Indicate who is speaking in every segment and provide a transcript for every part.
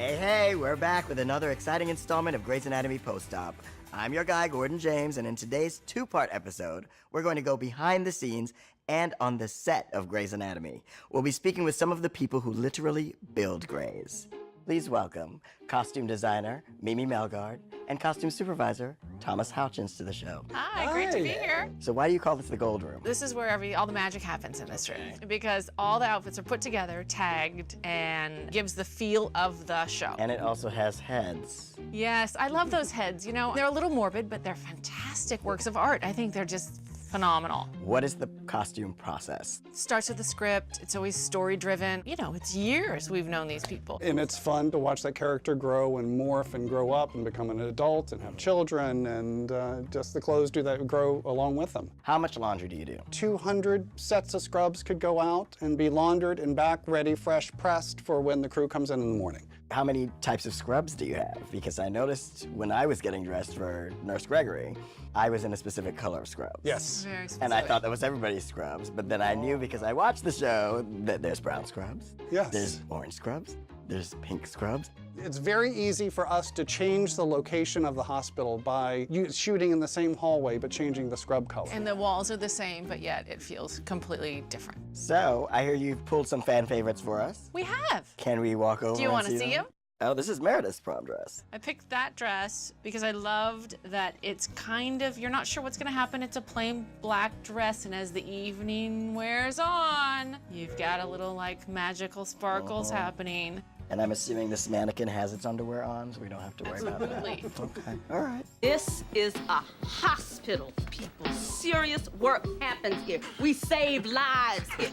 Speaker 1: Hey, we're back with another exciting installment of Grey's Anatomy Post-Op. I'm your guy, Gordon James, and in today's two-part episode, we're going to go behind the scenes and on the set of Grey's Anatomy. We'll be speaking with some of the people who literally build Grey's. Please welcome costume designer Mimi Melgaard and costume supervisor Thomas Houchins to the show.
Speaker 2: Hi, great to be here.
Speaker 1: So why do you call this the Gold Room?
Speaker 2: This is where all the magic happens in this room because all the outfits are put together, tagged, and gives the feel of the show.
Speaker 1: And it also has heads.
Speaker 2: Yes, I love those heads. You know, they're a little morbid, but they're fantastic works of art. I think they're just phenomenal.
Speaker 1: What is the costume process?
Speaker 2: It starts with the script. It's always story-driven. You know, it's years we've known these people.
Speaker 3: And it's fun to watch that character grow and morph and grow up and become an adult and have children, and just the clothes do that, grow along with them.
Speaker 1: How much laundry do you do?
Speaker 3: 200 sets of scrubs could go out and be laundered and back ready, fresh, pressed for when the crew comes in the morning.
Speaker 1: How many types of scrubs do you have? Because I noticed when I was getting dressed for Nurse Gregory, I was in a specific color of scrubs.
Speaker 3: Yes.
Speaker 2: Very specific.
Speaker 1: And I thought that was everybody's scrubs, but then I knew because I watched the show that there's brown scrubs,
Speaker 3: Yes.
Speaker 1: there's orange scrubs, there's pink scrubs.
Speaker 3: It's very easy for us to change the location of the hospital by shooting in the same hallway but changing the scrub color.
Speaker 2: And the walls are the same, but yet it feels completely different.
Speaker 1: So, I hear you've pulled some fan favorites for us.
Speaker 2: We have.
Speaker 1: Can we walk over
Speaker 2: Do you
Speaker 1: and
Speaker 2: want to see
Speaker 1: them?
Speaker 2: them?
Speaker 1: Oh, this is Meredith's prom dress.
Speaker 2: I picked that dress because I loved that it's kind of, you're not sure what's gonna happen. It's a plain black dress, and as the evening wears on, you've got a little like magical sparkles happening.
Speaker 1: And I'm assuming this mannequin has its underwear on, so we don't have to worry about that.
Speaker 2: Absolutely.
Speaker 1: Okay, all right.
Speaker 4: This is a hospital, people. Serious work happens here. We save lives here.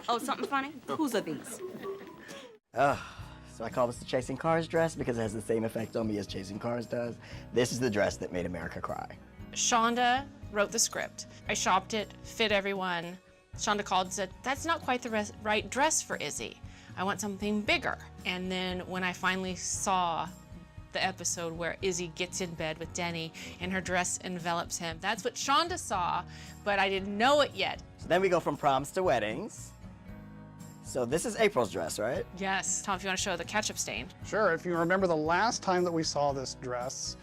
Speaker 4: Oh, something funny? Whose are these?
Speaker 1: So I call this the Chasing Cars dress because it has the same effect on me as Chasing Cars does. This is the dress that made America cry.
Speaker 2: Shonda wrote the script. I shopped it, fit everyone. Shonda called and said, that's not quite the right dress for Izzy. I want something bigger. And then when I finally saw the episode where Izzy gets in bed with Denny and her dress envelops him, that's what Shonda saw, but I didn't know it yet.
Speaker 1: So then we go from proms to weddings. So this is April's dress, right?
Speaker 2: Yes. Tom, if you want to show the ketchup stain.
Speaker 3: Sure, if you remember the last time that we saw this dress,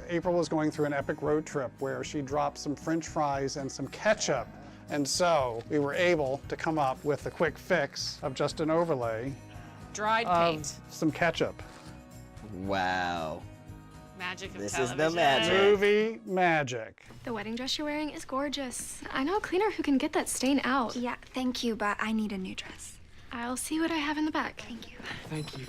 Speaker 3: April was going through an epic road trip where she dropped some French fries and some ketchup. And so we were able to come up with a quick fix of just an overlay
Speaker 2: Dried
Speaker 3: of
Speaker 2: paint.
Speaker 3: some ketchup.
Speaker 1: Wow.
Speaker 2: Magic of
Speaker 1: This is
Speaker 2: television.
Speaker 1: the magic.
Speaker 3: Movie magic.
Speaker 5: The wedding dress you're wearing is gorgeous. I know a cleaner who can get that stain out.
Speaker 6: Yeah, thank you, but I need a new dress.
Speaker 5: I'll see what I have in the back.
Speaker 6: Thank you.
Speaker 7: Thank you.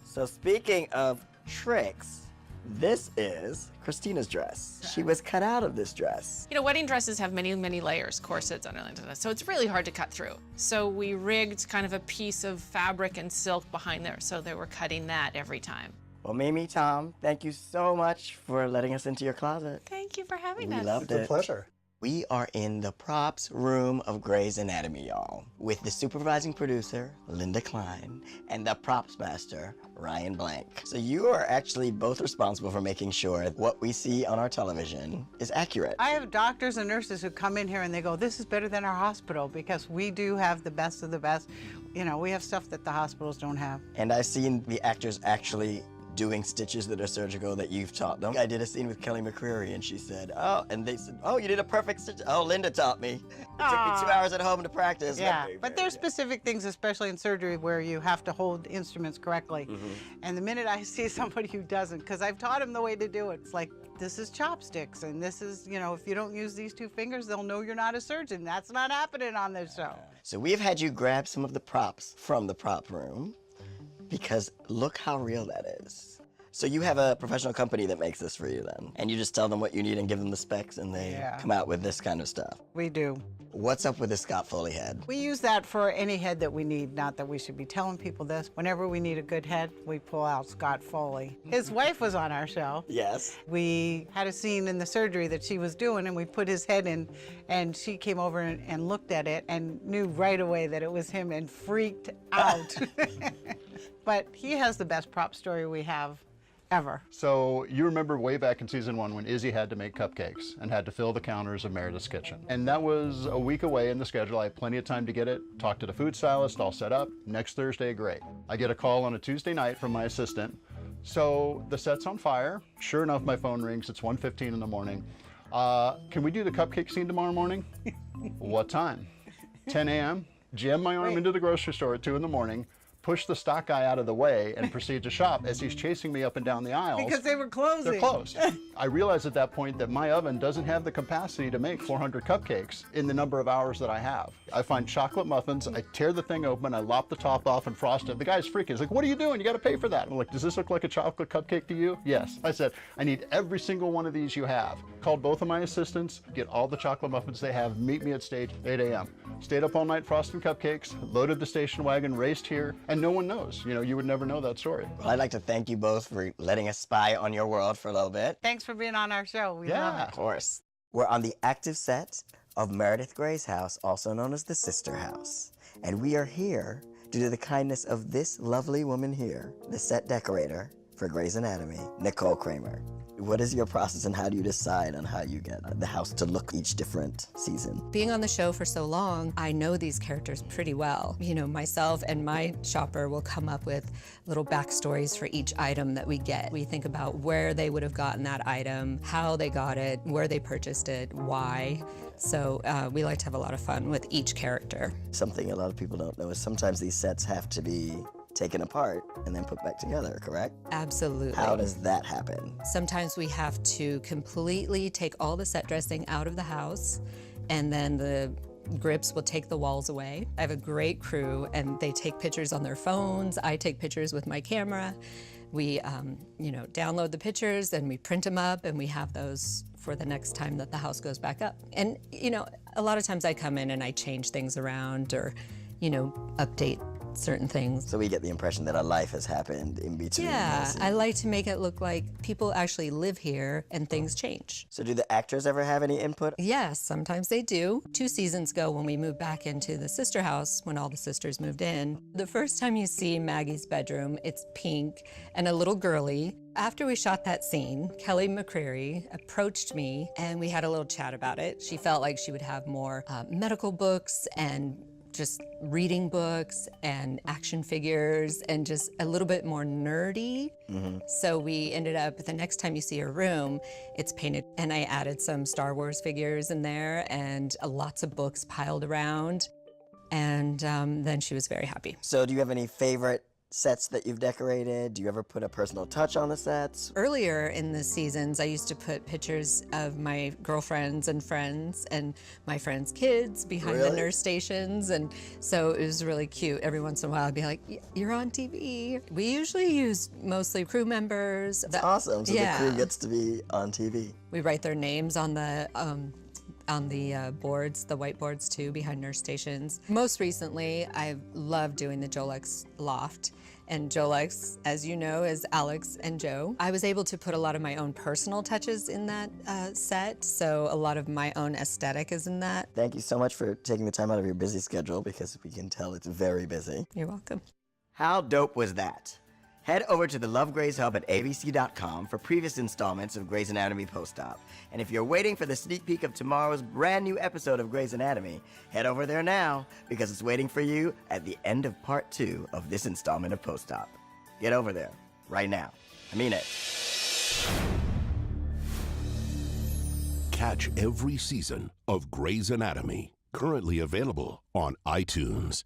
Speaker 1: So speaking of tricks, this is Christina's dress. She was cut out of this dress.
Speaker 2: You know, wedding dresses have many, many layers, corsets, underlines, so it's really hard to cut through. So we rigged kind of a piece of fabric and silk behind there, so they were cutting that every time.
Speaker 1: Well, Mimi, Tom, thank you so much for letting us into your closet.
Speaker 2: Thank you for having
Speaker 1: We
Speaker 2: us.
Speaker 1: loved
Speaker 3: It's
Speaker 1: it.
Speaker 3: a pleasure.
Speaker 1: We are in the props room of Grey's Anatomy, y'all, with the supervising producer, Linda Klein, and the props master, Ryan Blank. So you are actually both responsible for making sure what we see on our television is accurate.
Speaker 8: I have doctors and nurses who come in here and they go, this is better than our hospital because we do have the best of the best. You know, we have stuff that the hospitals don't have.
Speaker 1: And I've seen the actors actually doing stitches that are surgical that you've taught them. I did a scene with Kelly McCreary and she said, oh, and they said, oh, you did a perfect stitch. Oh, Linda taught me. It took me 2 hours at home to practice.
Speaker 8: Yeah,
Speaker 1: Very,
Speaker 8: but
Speaker 1: very
Speaker 8: there's
Speaker 1: good.
Speaker 8: specific things, especially in surgery, where you have to hold instruments correctly. And the minute I see somebody who doesn't, because I've taught them the way to do it, it's like, this is chopsticks, and this is, you know, if you don't use these 2 fingers, they'll know you're not a surgeon. That's not happening on this show.
Speaker 1: So we've had you grab some of the props from the prop room because look how real that is. So you have a professional company that makes this for you then, and you just tell them what you need and give them the specs and they come out with this kind of stuff.
Speaker 8: We do.
Speaker 1: What's up with the Scott Foley head?
Speaker 8: We use that for any head that we need, not that we should be telling people this. Whenever we need a good head, we pull out Scott Foley. His wife was on our show.
Speaker 1: Yes.
Speaker 8: We had a scene in the surgery that she was doing, and we put his head in, and she came over and looked at it and knew right away that it was him and freaked out. But he has the best prop story we have ever.
Speaker 7: So you remember way back in season 1 when Izzy had to make cupcakes and had to fill the counters of Meredith's kitchen. And that was a week away in the schedule. I had plenty of time to get it, talk to the food stylist, all set up. Next Thursday, great. I get a call on a Tuesday night from my assistant. So the set's on fire. Sure enough, my phone rings. It's 1:15 in the morning. Can we do the cupcake scene tomorrow morning? What time? 10 a.m. Jam my arm into the grocery store at 2 in the morning, push the stock guy out of the way, and proceed to shop as he's chasing me up and down the aisles.
Speaker 8: Because they were closing.
Speaker 7: They're closed. I realized at that point that my oven doesn't have the capacity to make 400 cupcakes in the number of hours that I have. I find chocolate muffins, I tear the thing open, I lop the top off and frost it. The guy's freaking. He's like, what are you doing? You gotta pay for that. I'm like, does this look like a chocolate cupcake to you? Yes. I said, I need every single one of these you have. Called both of my assistants, get all the chocolate muffins they have, meet me at stage 8 a.m. Stayed up all night frosting cupcakes, loaded the station wagon, raced here, and no one knows. You know, you would never know that story.
Speaker 1: Well, I'd like to thank you both for letting us spy on your world for a little bit.
Speaker 8: Thanks for being on our show. We love
Speaker 1: Of
Speaker 8: it.
Speaker 1: course. We're on the active set of Meredith Gray's house, also known as the Sister House. And we are here due to the kindness of this lovely woman here, the set decorator for Grey's Anatomy, Nicole Kramer. What is your process and how do you decide on how you get the house to look each different season?
Speaker 9: Being on the show for so long, I know these characters pretty well. You know, myself and my shopper will come up with little backstories for each item that we get. We think about where they would have gotten that item, how they got it, where they purchased it, why. So we like to have a lot of fun with each character.
Speaker 1: Something a lot of people don't know is sometimes these sets have to be taken apart and then put back together, correct?
Speaker 9: Absolutely.
Speaker 1: How does that happen?
Speaker 9: Sometimes we have to completely take all the set dressing out of the house, and then the grips will take the walls away. I have a great crew, and they take pictures on their phones. I take pictures with my camera. We, you know, download the pictures and we print them up, and we have those for the next time that the house goes back up. And, you know, a lot of times I come in and I change things around or, you know, update certain things.
Speaker 1: So we get the impression that a life has happened in between.
Speaker 9: Yeah, I like to make it look like people actually live here and things change.
Speaker 1: So do the actors ever have any input?
Speaker 9: Yes, sometimes they do. 2 seasons ago when we moved back into the sister house, when all the sisters moved in, the first time you see Maggie's bedroom, it's pink and a little girly. After we shot that scene, Kelly McCreary approached me and we had a little chat about it. She felt like she would have more medical books and just reading books and action figures and just a little bit more nerdy. So we ended up, the next time you see her room, it's painted, and I added some Star Wars figures in there and lots of books piled around. And then she was very happy.
Speaker 1: So do you have any favorite sets that you've decorated? Do you ever put a personal touch on the sets?
Speaker 9: Earlier in the seasons, I used to put pictures of my girlfriends and friends and my friends' kids behind the nurse stations. And so it was really cute. Every once in a while, I'd be like, you're on TV. We usually use mostly crew members.
Speaker 1: That's awesome. So the crew gets to be on TV.
Speaker 9: We write their names on the boards, the whiteboards too, behind nurse stations. Most recently, I've loved doing the Jolex loft. And Jolex, as you know, is Alex and Joe. I was able to put a lot of my own personal touches in that set, so a lot of my own aesthetic is in that.
Speaker 1: Thank you so much for taking the time out of your busy schedule, because we can tell it's very busy.
Speaker 9: You're welcome.
Speaker 1: How dope was that? Head over to the Love Grey's Hub at abc.com for previous installments of Grey's Anatomy Post-Op. And if you're waiting for the sneak peek of tomorrow's brand new episode of Grey's Anatomy, head over there now, because it's waiting for you at the end of part 2 of this installment of Post-Op. Get over there, right now. I mean it.
Speaker 10: Catch every season of Grey's Anatomy, currently available on iTunes.